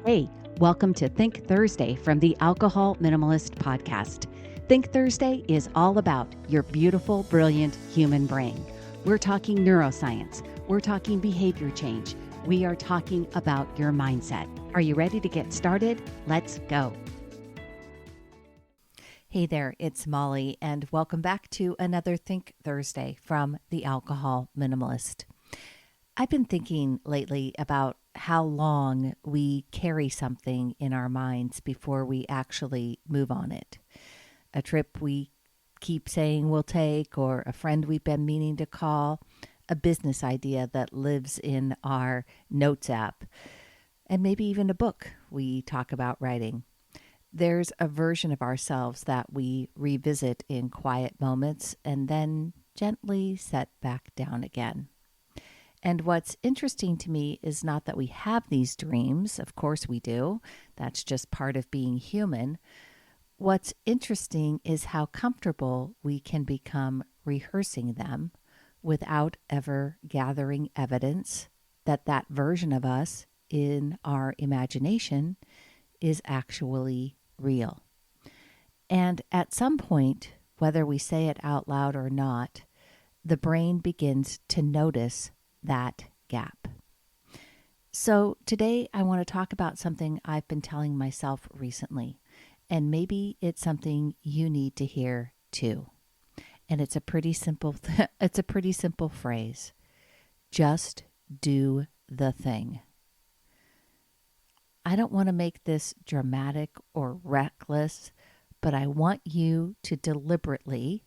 Hey, welcome to Think Thursday from the Alcohol Minimalist Podcast. Think Thursday is all about your beautiful, brilliant human brain. We're talking neuroscience. We're talking behavior change. We are talking about your mindset. Are you ready to get started? Let's go. Hey there, it's Molly, and welcome back to another Think Thursday from the Alcohol Minimalist. I've been thinking lately about how long we carry something in our minds before we actually move on it. A trip we keep saying we'll take, or a friend we've been meaning to call, a business idea that lives in our notes app, and maybe even a book we talk about writing. There's a version of ourselves that we revisit in quiet moments and then gently set back down again. And what's interesting to me is not that we have these dreams. Of course we do. That's just part of being human. What's interesting is how comfortable we can become rehearsing them without ever gathering evidence that that version of us in our imagination is actually real. And at some point, whether we say it out loud or not, the brain begins to notice that gap. So today I want to talk about something I've been telling myself recently, and maybe it's something you need to hear too. And it's a pretty simple phrase. Just do the thing. I don't want to make this dramatic or reckless, but I want you to deliberately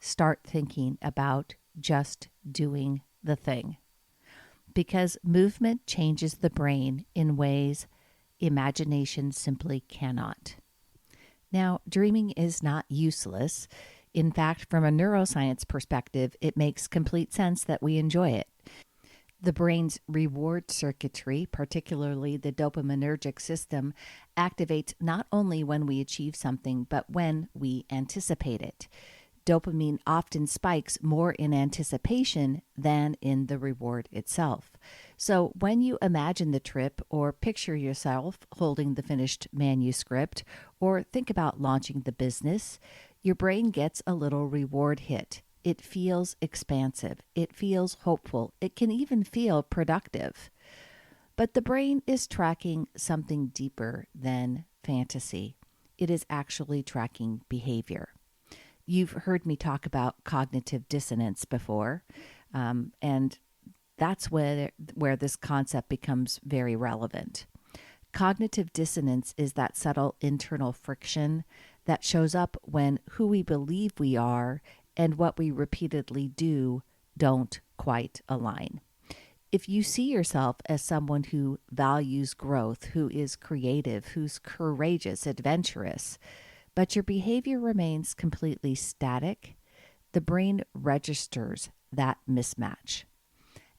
start thinking about just doing the thing. Because movement changes the brain in ways imagination simply cannot. Now, dreaming is not useless. In fact, from a neuroscience perspective, it makes complete sense that we enjoy it. The brain's reward circuitry, particularly the dopaminergic system, activates not only when we achieve something, but when we anticipate it. Dopamine often spikes more in anticipation than in the reward itself. So when you imagine the trip or picture yourself holding the finished manuscript or think about launching the business, your brain gets a little reward hit. It feels expansive. It feels hopeful. It can even feel productive. But the brain is tracking something deeper than fantasy. It is actually tracking behavior. You've heard me talk about cognitive dissonance before, and that's where this concept becomes very relevant. Cognitive dissonance is that subtle internal friction that shows up when who we believe we are and what we repeatedly do don't quite align. If you see yourself as someone who values growth, who is creative, who's courageous, adventurous, but your behavior remains completely static, the brain registers that mismatch.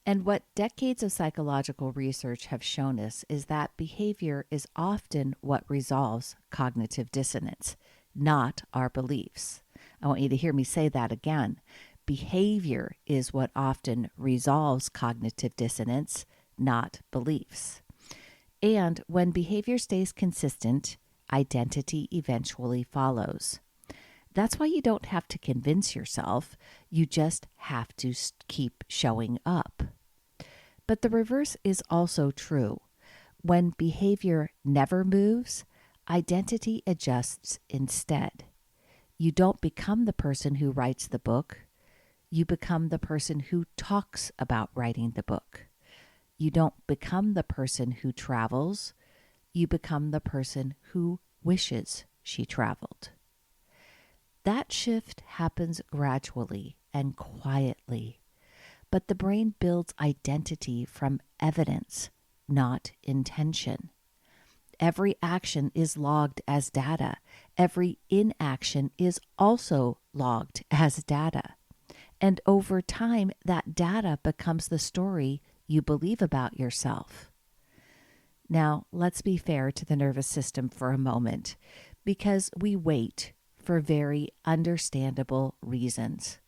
And what decades of psychological research have shown us is that behavior is often what resolves cognitive dissonance, not our beliefs. I want you to hear me say that again. Behavior is what often resolves cognitive dissonance, not beliefs. And when behavior stays consistent, identity eventually follows. That's why you don't have to convince yourself. You just have to keep showing up. But the reverse is also true. When behavior never moves, identity adjusts instead. You don't become the person who writes the book. You become the person who talks about writing the book. You don't become the person who travels. You become the person who wishes she traveled. That shift happens gradually and quietly, but the brain builds identity from evidence, not intention. Every action is logged as data. Every inaction is also logged as data. And over time, that data becomes the story you believe about yourself. Now, let's be fair to the nervous system for a moment, because we wait for very understandable reasons.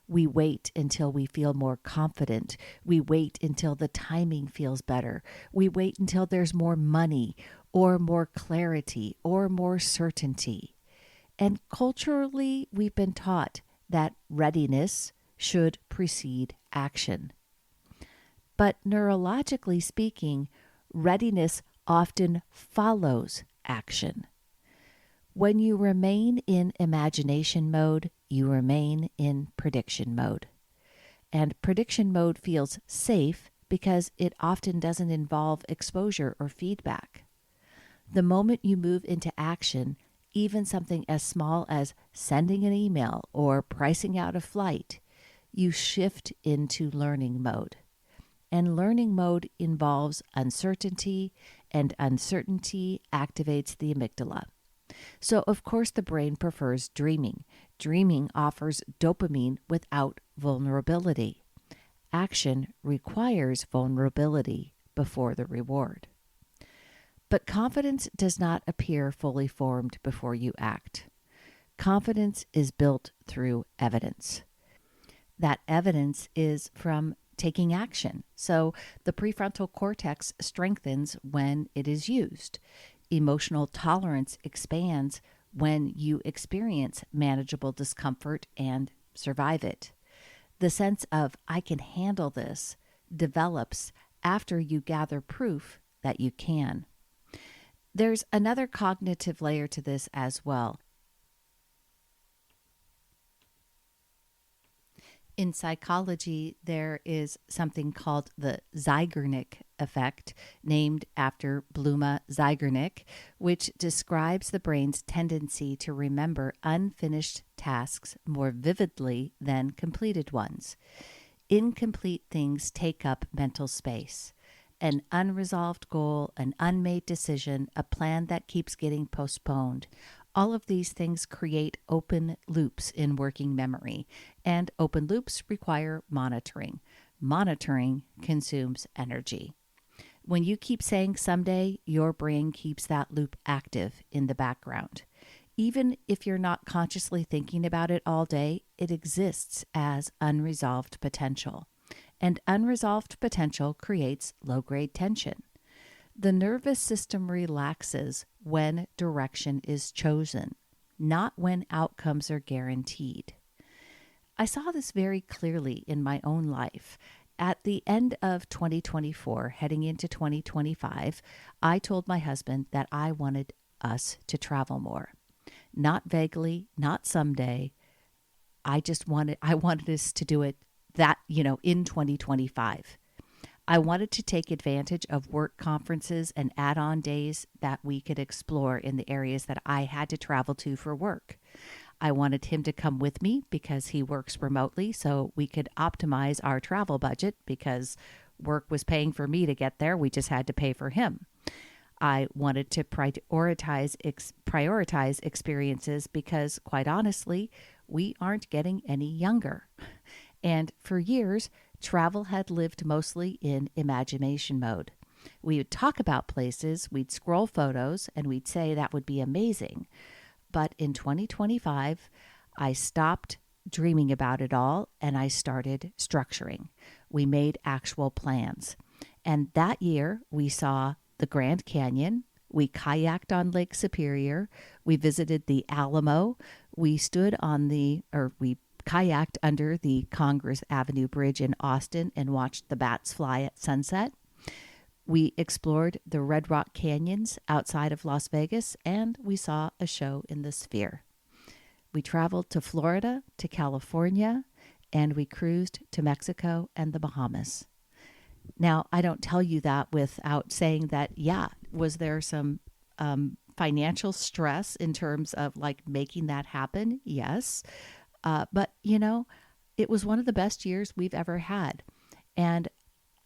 We wait until we feel more confident. We wait until the timing feels better. We wait until there's more money or more clarity or more certainty. And culturally, we've been taught that readiness should precede action. But neurologically speaking, readiness often follows action. When you remain in imagination mode, you remain in prediction mode. And prediction mode feels safe because it often doesn't involve exposure or feedback. The moment you move into action, even something as small as sending an email or pricing out a flight, you shift into learning mode. And learning mode involves uncertainty, and uncertainty activates the amygdala. So, of course, the brain prefers dreaming. Dreaming offers dopamine without vulnerability. Action requires vulnerability before the reward. But confidence does not appear fully formed before you act. Confidence is built through evidence. That evidence is from taking action. So the prefrontal cortex strengthens when it is used. Emotional tolerance expands when you experience manageable discomfort and survive it. The sense of I can handle this develops after you gather proof that you can. There's another cognitive layer to this as well. In psychology, there is something called the Zeigarnik effect, named after Bluma Zeigarnik, which describes the brain's tendency to remember unfinished tasks more vividly than completed ones. Incomplete things take up mental space. An unresolved goal, an unmade decision, a plan that keeps getting postponed. All of these things create open loops in working memory, and open loops require monitoring. Monitoring consumes energy. When you keep saying someday, your brain keeps that loop active in the background. Even if you're not consciously thinking about it all day, it exists as unresolved potential. And unresolved potential creates low-grade tension. The nervous system relaxes when direction is chosen, not when outcomes are guaranteed. I saw this very clearly in my own life. At the end of 2024, heading into 2025, I told my husband that I wanted us to travel more. Not vaguely, not someday. I wanted us to do it in 2025. I wanted to take advantage of work conferences and add-on days that we could explore in the areas that I had to travel to for work. I wanted him to come with me because he works remotely, so we could optimize our travel budget because work was paying for me to get there. We just had to pay for him. I wanted to prioritize experiences because, quite honestly, we aren't getting any younger. And for years, travel had lived mostly in imagination mode. We would talk about places, we'd scroll photos, and we'd say that would be amazing. But in 2025, I stopped dreaming about it all and I started structuring. We made actual plans. And that year, we saw the Grand Canyon. We kayaked on Lake Superior. We visited the Alamo. We kayaked under the Congress Avenue Bridge in Austin and watched the bats fly at sunset. We explored the Red Rock Canyons outside of Las Vegas, and we saw a show in the Sphere. We traveled to Florida, to California, and we cruised to Mexico and the Bahamas. Now, I don't tell you that without saying that, was there some financial stress in terms of making that happen? Yes. But, it was one of the best years we've ever had. And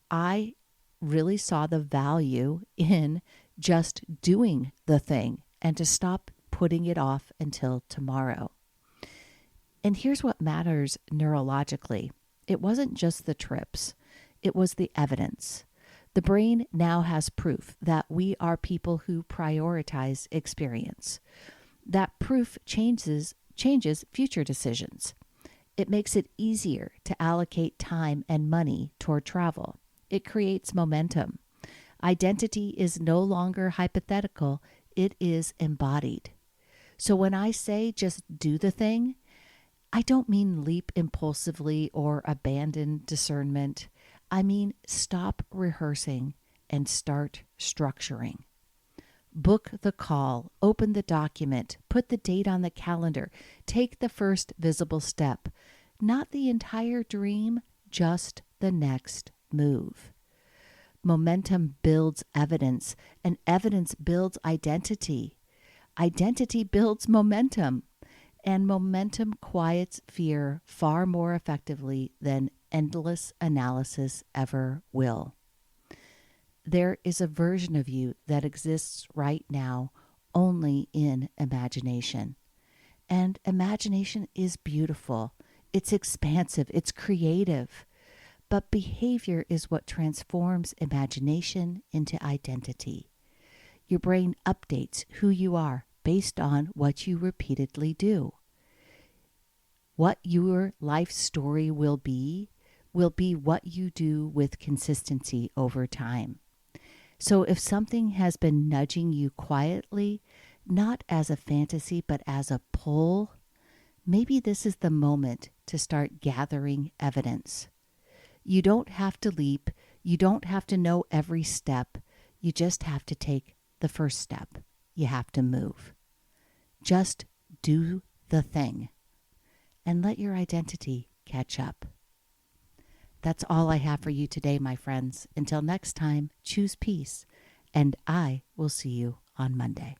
I really saw the value in just doing the thing and to stop putting it off until tomorrow. And here's what matters neurologically. It wasn't just the trips. It was the evidence. The brain now has proof that we are people who prioritize experience. That proof changes future decisions. It makes it easier to allocate time and money toward travel. It creates momentum. Identity is no longer hypothetical, it is embodied. So when I say just do the thing, I don't mean leap impulsively or abandon discernment. I mean stop rehearsing and start structuring. Book the call, open the document, put the date on the calendar, take the first visible step. Not the entire dream, just the next move. Momentum builds evidence, and evidence builds identity. Identity builds momentum, and momentum quiets fear far more effectively than endless analysis ever will. There is a version of you that exists right now only in imagination. And imagination is beautiful. It's expansive. It's creative. But behavior is what transforms imagination into identity. Your brain updates who you are based on what you repeatedly do. What your life story will be what you do with consistency over time. So if something has been nudging you quietly, not as a fantasy, but as a pull, maybe this is the moment to start gathering evidence. You don't have to leap. You don't have to know every step. You just have to take the first step. You have to move. Just do the thing and let your identity catch up. That's all I have for you today, my friends. Until next time, choose peace, and I will see you on Monday.